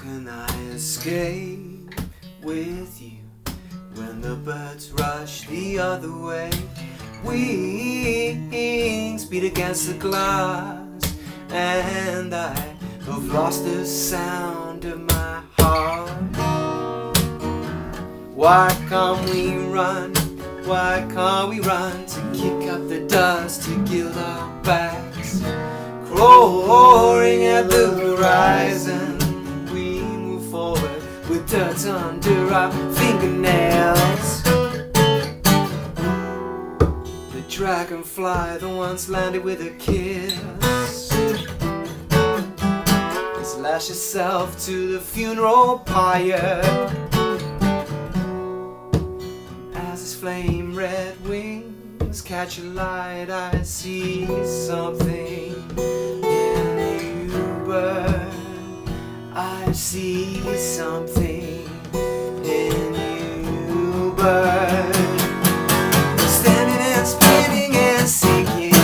can I escape with you when the birds rush the other way? Wings beat against the glass, and I have lost the sound of my heart. Why can't we run? Why can't we run to kick up the dust, to gild our backs? Roaring at the horizon, we move forward with dirt under our fingernails. The dragonfly that once landed with a kiss has lashed itself to the funeral pyre. As its flame red wings catch a light, I see something in you, bird. I see something in you, bird. Standing and spinning and sinking,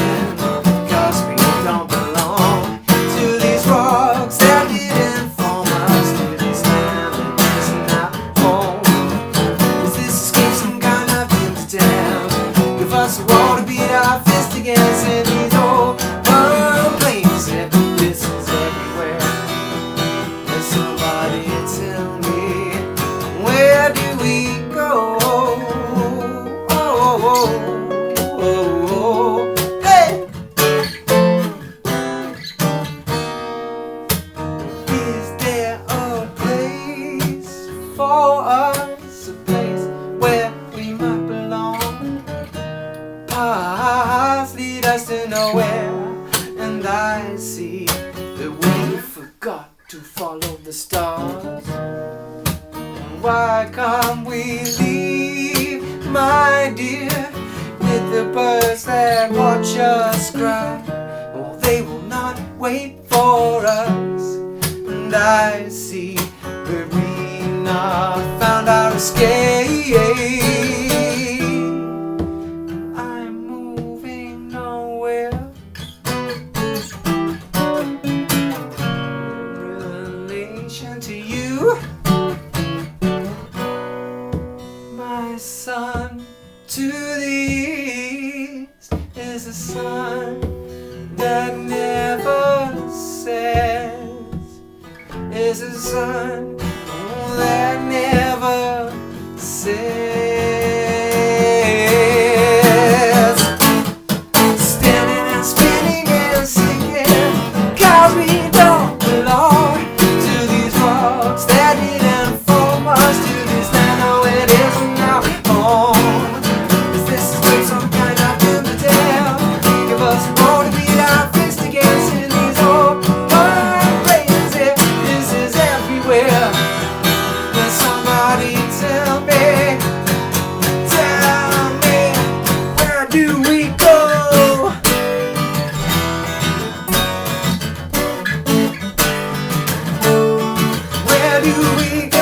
'cause we don't belong to these rocks that didn't form us, to this land that isn't our home. Is this escape some kind of empty town? Give us a wall to beat our fist against, and these old plains, if this is everywhere. Let somebody tell me, where do we go? Hey! Is there a place for us, a place where we might belong? Paths lead us to nowhere, and I see that we forgot to follow the stars. Why can't we leave, my dear, with the birds that watch us cry? Oh, they will not wait for us, and I see that we've not found our escape. I'm moving nowhere in relation to you. My sun to the east is a sun that never sets, is a sun that never sets. Standing and spinning and sinking, 'cause we don't belong to these rocks that didn't form us, to this land, oh, it isn't our home. Is this some kind of empty town? Give us more to beat our fist against, in these old plains, if this is everywhere. Let somebody tell me, where do we go? Where do we go?